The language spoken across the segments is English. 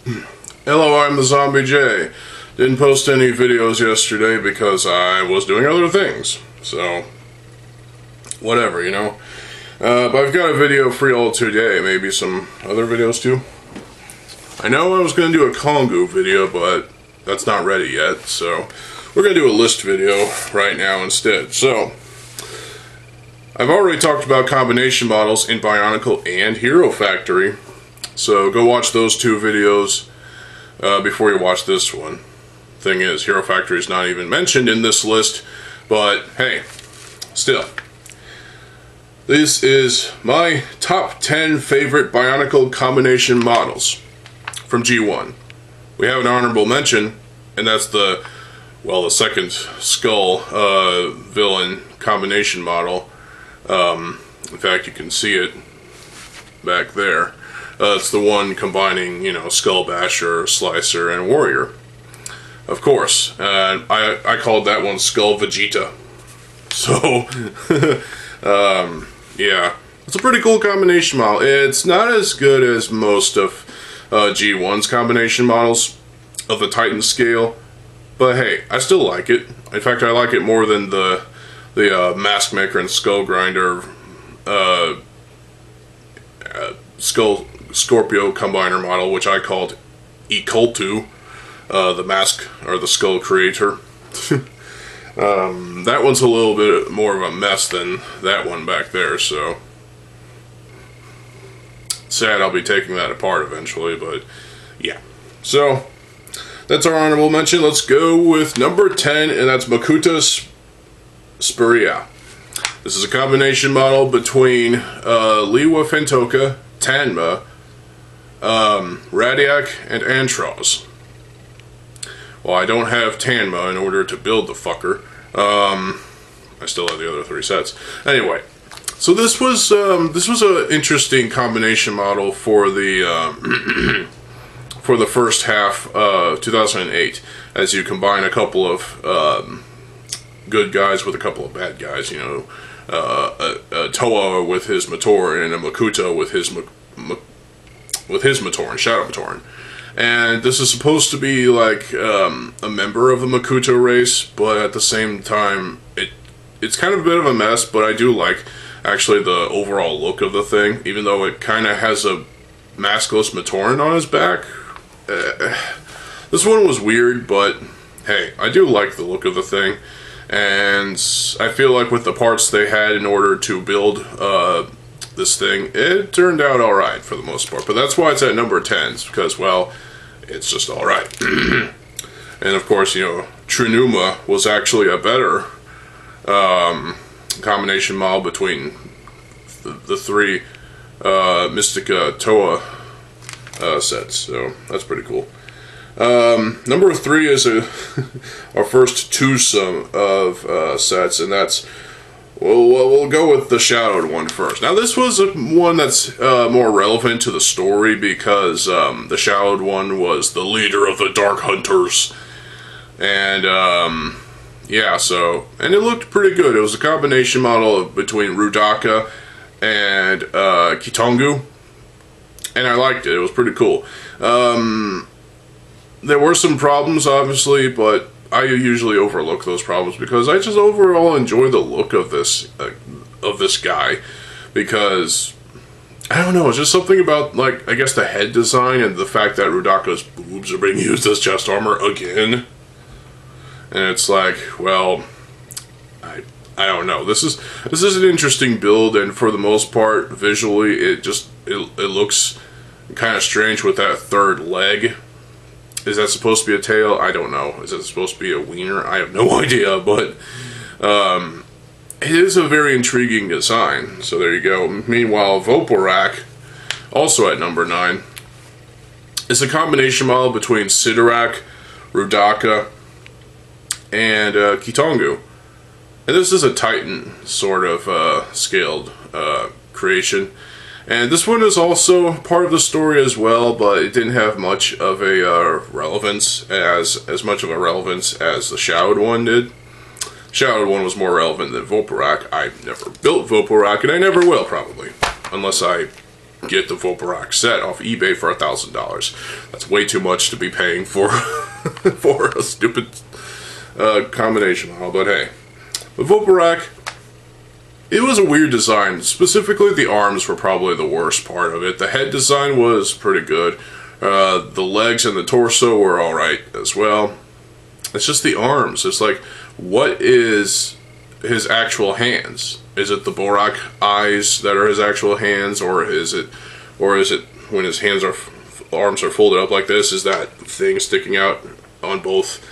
Hello, I'm TheZOMBIEJ. Didn't post any videos yesterday because I was doing other things. So, whatever, you know. But I've got a video for y'all today. Maybe some other videos too. I know I was going to do a Kongu video, but that's not ready yet. So, we're going to do a list video right now instead. So, I've already talked about combination models in Bionicle and Hero Factory. So, go watch those two videos before you watch this one. Thing is, Hero Factory is not even mentioned in this list, but hey, still. This is my top 10 favorite Bionicle combination models from G1. We have an honorable mention, and that's the second Skull villain combination model. In fact, you can see it back there. It's the one combining, you know, Skull Basher, Slicer, and Warrior. Of course. I called that one Skull Vegeta. So, yeah. It's a pretty cool combination model. It's not as good as most of G1's combination models of the Titan scale. But hey, I still like it. In fact, I like it more than the Mask Maker and Skull Grinder Scorpio Combiner model, which I called Ecultu, the Mask or the Skull Creator. That one's a little bit more of a mess than that one back there, so sad I'll be taking that apart eventually, but yeah. So that's our honorable mention. Let's go with number 10, and that's Makuta Spirea. This is a combination model between Liwa Fentoka, Tanma, Radiac, and Antros. Well, I don't have Tanma in order to build the fucker. I still have the other three sets. Anyway, so this was an interesting combination model for the for the first half of 2008, as you combine a couple of good guys with a couple of bad guys. You know, a Toa with his Matoran and a Makuta with his Matoran, Shadow Matoran. And this is supposed to be like a member of the Makuta race, but at the same time, it's kind of a bit of a mess, but I do like actually the overall look of the thing, even though it kind of has a maskless Matoran on his back. This one was weird, but hey, I do like the look of the thing, and I feel like with the parts they had in order to build this thing, it turned out alright for the most part. But that's why it's at number 10, because, well, it's just alright. And of course, you know, Trinuma was actually a better combination model between the three Mystica Toa sets, so that's pretty cool. Number 3 is our first twosome of sets, and that's, we'll go with the Shadowed one first. Now, this was one that's more relevant to the story because the Shadowed one was the leader of the Dark Hunters, and yeah, so, and it looked pretty good. It was a combination model between Rudaka and Kitongu, and I liked it. It was pretty cool. There were some problems, obviously, but I usually overlook those problems because I just overall enjoy the look of this guy, because I don't know, it's just something about, like, I guess the head design and the fact that Rudaka's boobs are being used as chest armor again, and it's like, well, I don't know. This is an interesting build, and for the most part, visually, it looks kind of strange with that third leg. Is that supposed to be a tail? I don't know. Is it supposed to be a wiener? I have no idea, but it is a very intriguing design. So there you go. Meanwhile, Voporak, also at number 9, is a combination model between Sidorak, Rudaka, and Kitongu. And this is a Titan sort of scaled creation. And this one is also part of the story as well, but it didn't have much of a relevance, as much of a relevance as the Shadowed one did. Shadowed one was more relevant than Voporak. I never built Voporak, and I never will, probably. Unless I get the Voporak set off eBay for $1,000. That's way too much to be paying for for a stupid combination model, but hey. The Voporak, it was a weird design. Specifically, the arms were probably the worst part of it. The head design was pretty good. The legs and the torso were alright as well. It's just the arms. It's like, what is his actual hands? Is it the Borak eyes that are his actual hands, or is it when his arms are folded up like this? Is that thing sticking out on both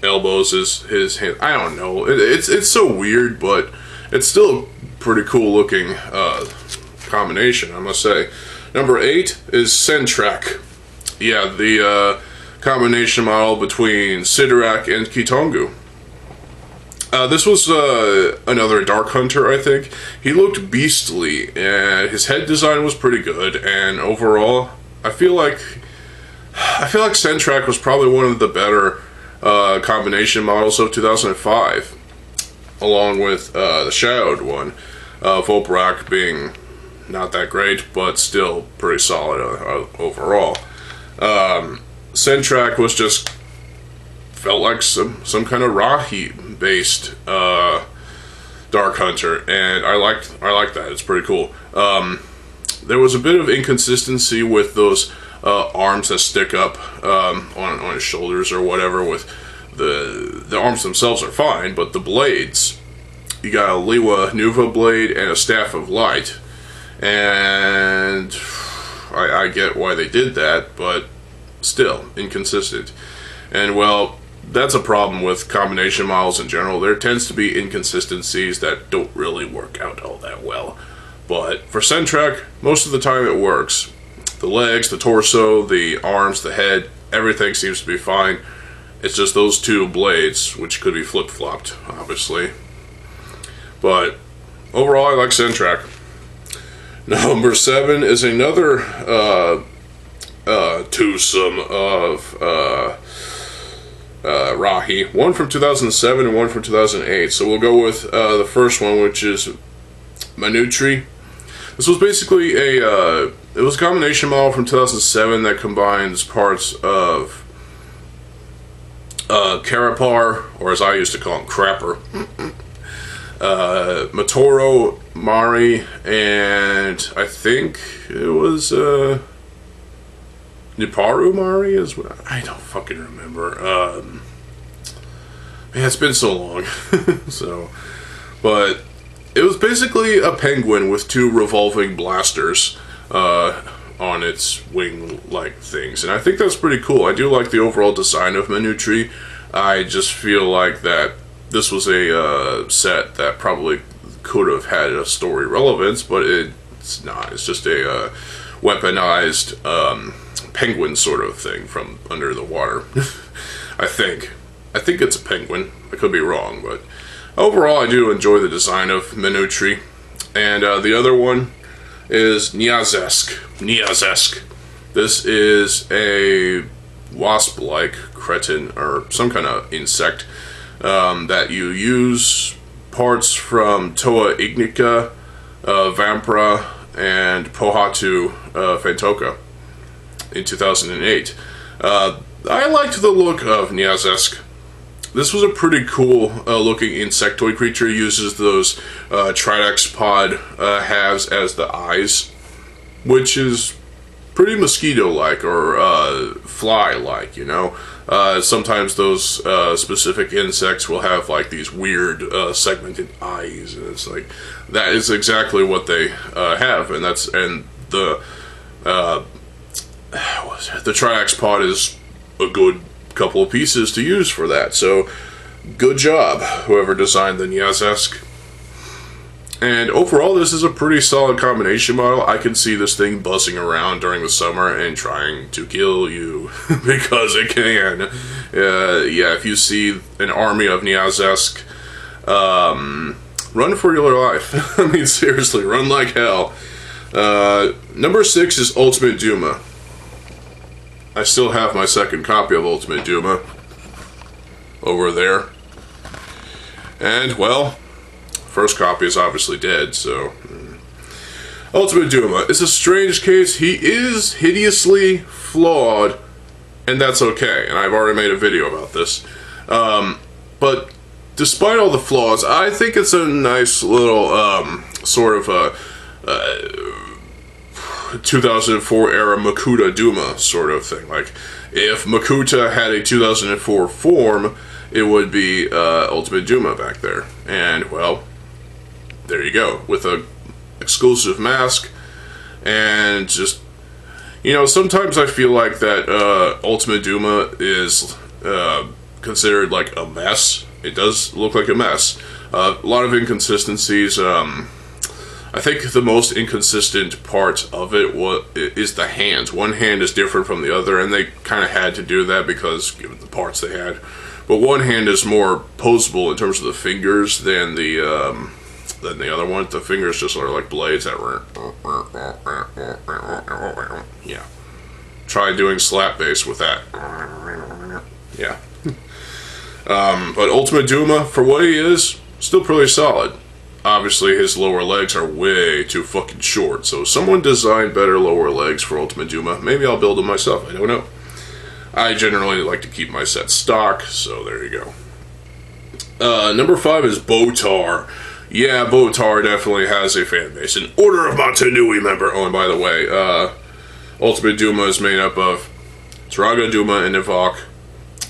elbows is his hand? I don't know. It's so weird, but it's still a pretty cool looking combination, I must say. Number 8 is Sentrak. Yeah, the combination model between Sidorak and Kitongu. This was another Dark Hunter, I think. He looked beastly, and his head design was pretty good, and overall, I feel like Sentrak was probably one of the better combination models of 2005, along with the Shadowed one. Voporak being not that great, but still pretty solid overall. Sentrak was just felt like some kind of Rahi based Dark Hunter, and I like that. It's pretty cool. There was a bit of inconsistency with those arms that stick up on his shoulders or whatever. With the arms themselves are fine, but the blades, you got a Liwa Nuva blade and a Staff of Light, and I get why they did that, but still inconsistent. And well, that's a problem with combination models in general. There tends to be inconsistencies that don't really work out all that well. But for Sentrak, most of the time it works. The legs, the torso, the arms, the head, everything seems to be fine. It's just those two blades, which could be flip-flopped, obviously. But overall, I like Sentrak. Number 7 is another twosome of Rahi. One from 2007 and one from 2008. So we'll go with the first one, which is Manutri. This was basically it was a combination model from 2007 that combines parts of Karapar, or as I used to call him, Crapper, Matoro, Mari, and I think it was Niparu Mari as well. I don't fucking remember. Man, it's been so long. But it was basically a penguin with two revolving blasters on its wing-like things, and I think that's pretty cool. I do like the overall design of Manutri. I just feel like that this was a set that probably could have had a story relevance, but it's not. It's just a weaponized penguin sort of thing from under the water. I think it's a penguin. I could be wrong, but overall I do enjoy the design of Manutri. And the other one is Niazesk. This is a wasp-like cretin, or some kind of insect, that you use parts from Toa ignica, Vampra, and Pohatu Fantoka in 2008. I liked the look of Niazesk. This was a pretty cool looking insectoid creature. It uses those Tridex pod halves as the eyes, which is pretty mosquito-like or fly-like, you know. Sometimes those specific insects will have like these weird segmented eyes, and it's like that is exactly what they have, and the Triax pod is a good couple of pieces to use for that. So good job, whoever designed the Niazesk. And overall, this is a pretty solid combination model. I can see this thing buzzing around during the summer and trying to kill you because it can. Yeah, if you see an army of Niazesk, run for your life. I mean, seriously, run like hell. Number 6 is Ultimate Duma. I still have my second copy of Ultimate Duma over there. And, well, first copy is obviously dead, so Ultimate Duma is a strange case. He is hideously flawed, and that's okay. And I've already made a video about this. But despite all the flaws, I think it's a nice little sort of a 2004 era Makuta Duma sort of thing. Like, if Makuta had a 2004 form, it would be Ultimate Duma back there. And, well, there you go. With a exclusive mask, and just, you know, sometimes I feel like that Ultimate Duma is considered like a mess. It does look like a mess. A lot of inconsistencies. I think the most inconsistent part of it is the hands. One hand is different from the other, and they kind of had to do that because given the parts they had. But one hand is more posable in terms of the fingers than the other one. The fingers just are like blades that were. Yeah. Try doing slap bass with that. Yeah. But Ultimate Duma, for what he is, still pretty solid. Obviously, his lower legs are way too fucking short, so someone designed better lower legs for Ultimate Duma. Maybe I'll build them myself, I don't know. I generally like to keep my set stock, so there you go. Number 5 is Botar. Yeah, Botar definitely has a fan base. An Order of Montanui member. Oh, and by the way, Ultimate Duma is made up of Turaga, Duma, and Nivok,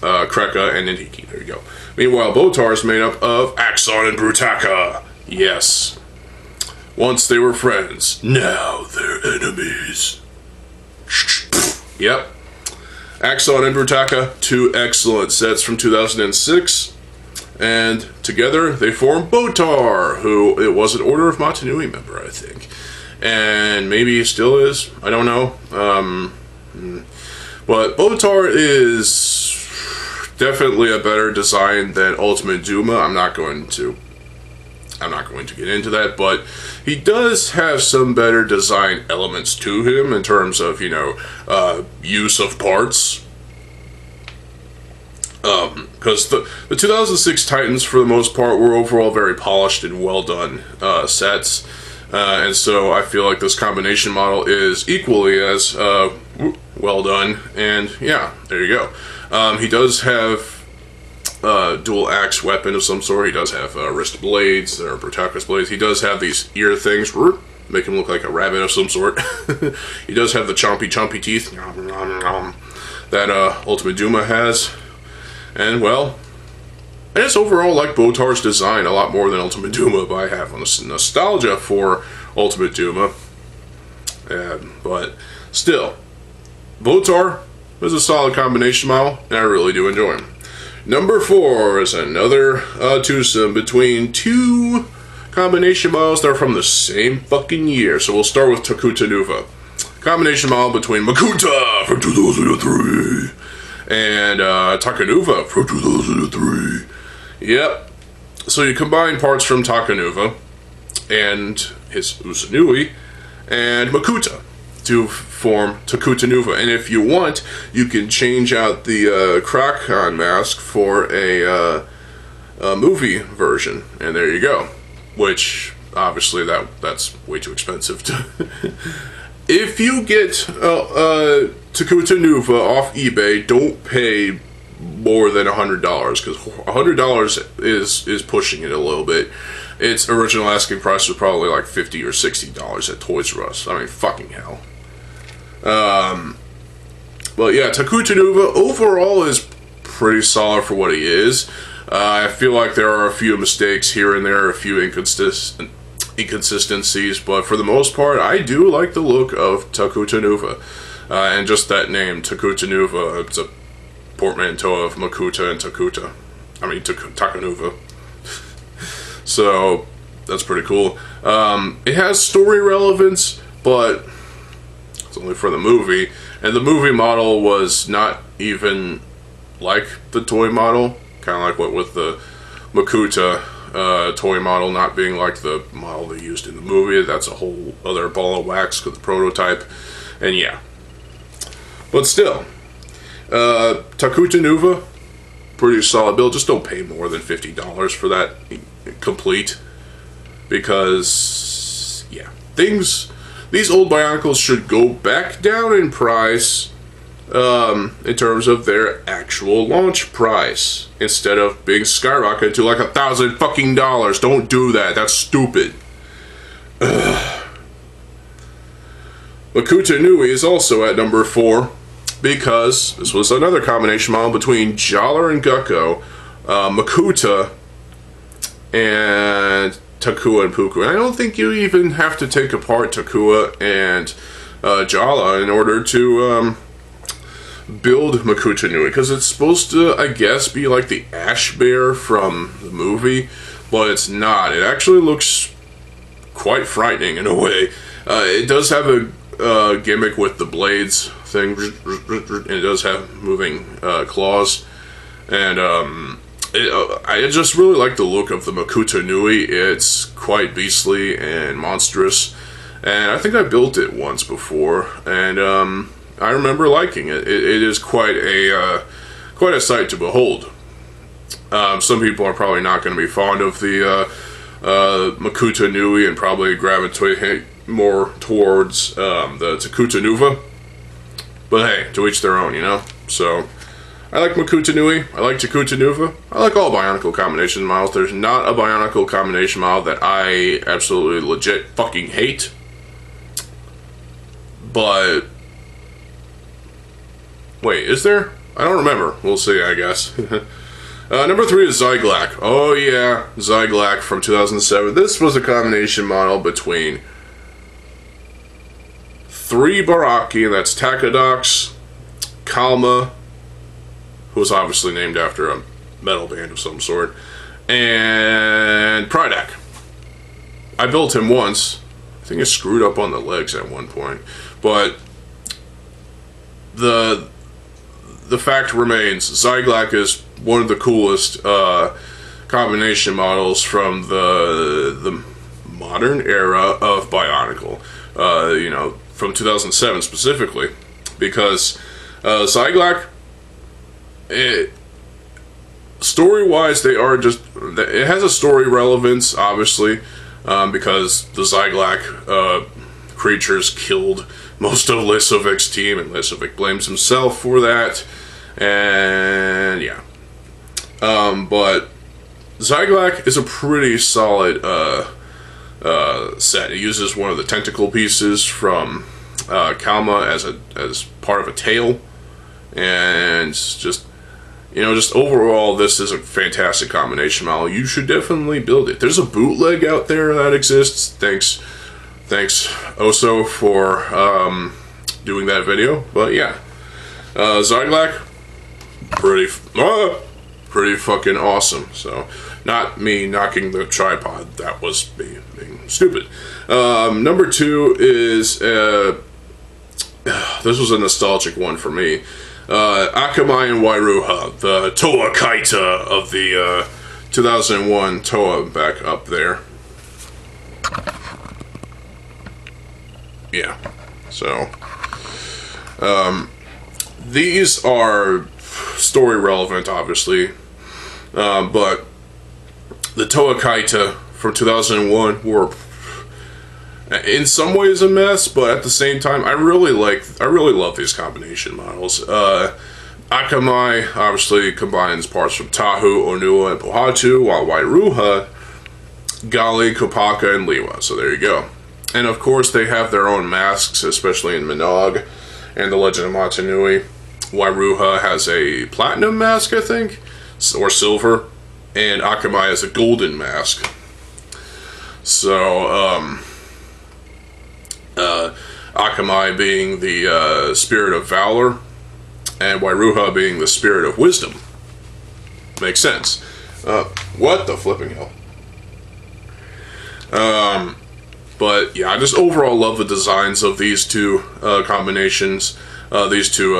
Kreka, and Nihiki. There you go. Meanwhile, Botar is made up of Axon and Brutaka. Yes. Once they were friends, now they're enemies. Yep. Axon and Brutaka, 2 excellent sets from 2006. And together they form Botar, who it was an Order of Montanui member, I think. And maybe he still is. I don't know. But Botar is definitely a better design than Ultimate Duma. I'm not going to get into that, but he does have some better design elements to him in terms of, you know, use of parts. Because the 2006 Titans, for the most part, were overall very polished and well done sets. And so I feel like this combination model is equally as well done. And yeah, there you go. He does have dual axe weapon of some sort. He does have wrist blades, that are Brutaka's blades. He does have these ear things, make him look like a rabbit of some sort. He does have the chompy teeth that Ultimate Duma has. And well, I just overall like Botar's design a lot more than Ultimate Duma, but I have nostalgia for Ultimate Duma. But still, Botar is a solid combination model, and I really do enjoy him. Number 4 is another twosome between 2 combination models that are from the same fucking year. So we'll start with Takuta Nuva. Combination model between Makuta from 2003 and Takanuva from 2003. Yep. So you combine parts from Takanuva and his Usanui and Makuta to form Takuta Nuva. And if you want, you can change out the Krakon mask for a movie version. And there you go. Which, obviously, that's way too expensive. If you get Takuta Nuva off eBay, don't pay more than $100, because $100 is pushing it a little bit. Its original asking price was probably like $50 or $60 at Toys R Us. I mean, fucking hell. But yeah, Takuta Nuva overall is pretty solid for what he is. I feel like there are a few mistakes here and there, a few inconsistencies, but for the most part, I do like the look of Takuta Nuva. And just that name, Takuta Nuva, it's a portmanteau of Makuta and Takuta. I mean, Takanuva. So, that's pretty cool. It has story relevance, but it's only for the movie. And the movie model was not even like the toy model. Kind of like what with the Makuta toy model not being like the model they used in the movie. That's a whole other ball of wax with the prototype. And yeah. But still, Takuta Nuva, pretty solid build. Just don't pay more than $50 for that complete. Because, yeah, things these old Bionicles should go back down in price in terms of their actual launch price, instead of being skyrocketed to like $1,000 fucking dollars. Don't do that. That's stupid. Makuta Nui is also at number 4 because this was another combination model between Jollar and Gukko, Makuta, and Takua and Puku. And I don't think you even have to take apart Takua and Jala in order to build Makuta Nui, because it's supposed to, I guess, be like the Ash Bear from the movie, but it's not. It actually looks quite frightening in a way. It does have a gimmick with the blades thing, and it does have moving claws, and I just really like the look of the Makuta Nui. It's quite beastly and monstrous, and I think I built it once before, and I remember liking it. It is quite a sight to behold. Some people are probably not going to be fond of the Makuta Nui and probably gravitate more towards the Takuta Nuva, but hey, to each their own, you know. So I like Makuta Nui, I like Takuta Nuva, I like all Bionicle combination models. There's not a Bionicle combination model that I absolutely legit fucking hate, but wait, is there? I don't remember. We'll see, I guess. Number 3 is Zyglak. Oh yeah, Zyglak from 2007. This was a combination model between 3 Baraki, and that's Takadox, Kalma, who was obviously named after a metal band of some sort, and Prydak. I built him once. I think I screwed up on the legs at one point, but the fact remains, Zyglak is one of the coolest combination models from the modern era of Bionicle. You know, from 2007 specifically, because Zyglak, story-wise, they are just, it has a story relevance, obviously, because the Zyglak creatures killed most of Lisovic's team, and Lisovic blames himself for that, and yeah. But Zyglak is a pretty solid set. It uses one of the tentacle pieces from Kalma as part of a tail, and just, you know, just overall, this is a fantastic combination model. You should definitely build it. There's a bootleg out there that exists. Thanks Oso for doing that video. But yeah, Zyglak, pretty fucking awesome. So, not me knocking the tripod. That was being stupid. Number 2 is this was a nostalgic one for me. Akamai and Wairuha, the Toa Kaita of the 2001 Toa, back up there. Yeah, so these are story relevant, obviously, but the Toa Kaita from 2001 were in some ways a mess, but at the same time, I really love these combination models. Akamai obviously combines parts from Tahu, Onua, and Pohatu, while Wairuha, Gali, Kopaka, and Liwa. So there you go. And of course, they have their own masks, especially in Minog and the Legend of Matanui. Wairuha has a platinum mask, I think, or silver, and Akamai has a golden mask. So, Akamai being the spirit of valor, and Wairuha being the spirit of wisdom. Makes sense. What the flipping hell? But yeah, I just overall love the designs of these two combinations. These two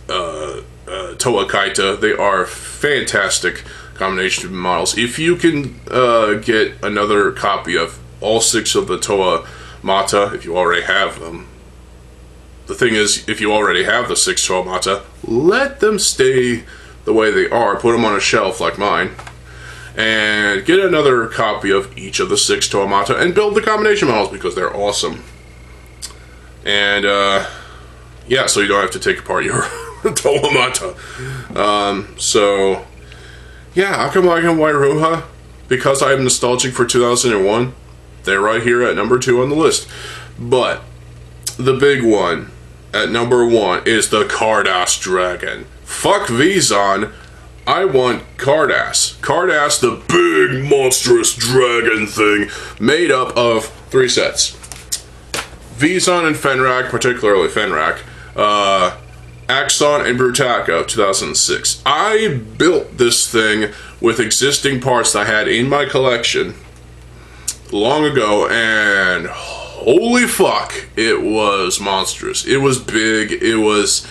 Toa Kaita. They are fantastic combination models. If you can get another copy of all 6 of the Toa Mata, if you already have them. The thing is, if you already have the 6 Toa Mata, let them stay the way they are. Put them on a shelf like mine. And get another copy of each of the 6 Toa Mata and build the combination models because they're awesome. And, yeah, so you don't have to take apart your Dolomata. So, yeah, how come I can Wairoha? Because I am nostalgic for 2001. They're right here at number 2 on the list. But the big one at number 1 is the Cardass Dragon. Fuck VZON. I want Cardass. Cardass, the big monstrous dragon thing, made up of 3 sets. VZON and Fenrak, particularly Fenrak, Axon and Brutaka of 2006. I built this thing with existing parts I had in my collection long ago, and holy fuck, it was monstrous. It was big. It was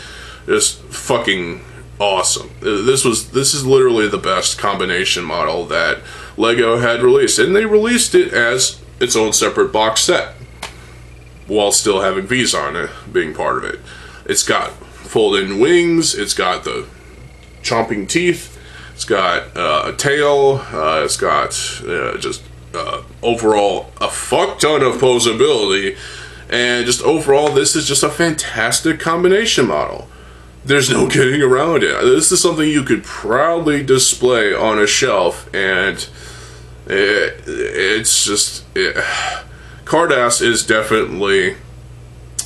just fucking awesome. This is literally the best combination model that LEGO had released, and they released it as its own separate box set, while still having VZON being part of it. It's got fold-in wings, it's got the chomping teeth, it's got a tail, it's got just overall a fuck ton of posability, and just overall this is just a fantastic combination model. There's no getting around it. This is something you could proudly display on a shelf, and it's just... Cardass is definitely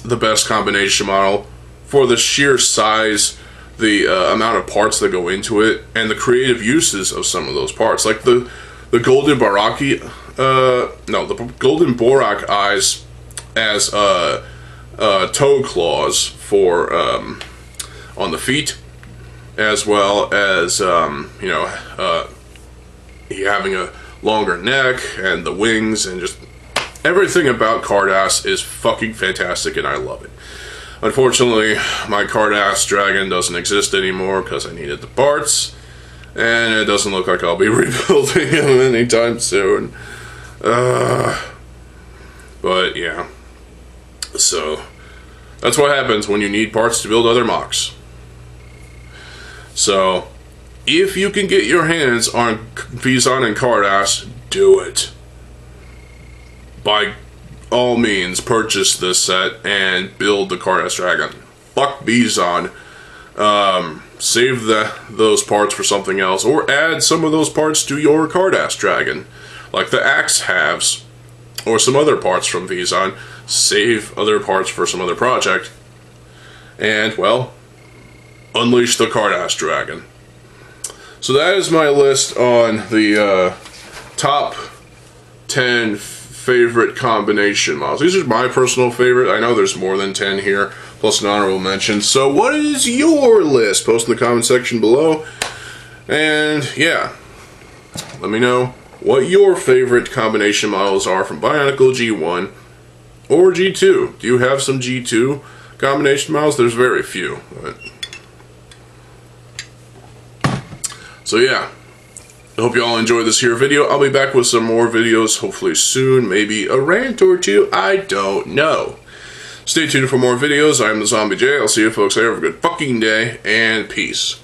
the best combination model for the sheer size, the amount of parts that go into it, and the creative uses of some of those parts. Like the golden Baraki, the golden Borak eyes as toe claws for on the feet, as well as having a longer neck and the wings, and just everything about Cardass is fucking fantastic, and I love it. Unfortunately, my Cardass Dragon doesn't exist anymore because I needed the parts, and it doesn't look like I'll be rebuilding him anytime soon. But yeah, so that's what happens when you need parts to build other mocks. So if you can get your hands on VZON and Cardass, do it. By all means, purchase this set and build the Cardass Dragon. Fuck VZON. Save those parts for something else, or add some of those parts to your Cardass Dragon, like the axe halves, or some other parts from VZON. Save other parts for some other project, and, well, unleash the Cardass Dragon. So that is my list on the top 10 favorite combination models. These are my personal favorite. I know there's more than 10 here, plus an honorable mention. So what is your list? Post in the comment section below. And yeah, let me know what your favorite combination models are from Bionicle G1 or G2. Do you have some G2 combination models? There's very few. So yeah, I hope you all enjoyed this here video. I'll be back with some more videos hopefully soon. Maybe a rant or two. I don't know. Stay tuned for more videos. I'm TheZOMBIEJ. I'll see you folks later. Have a good fucking day, and peace.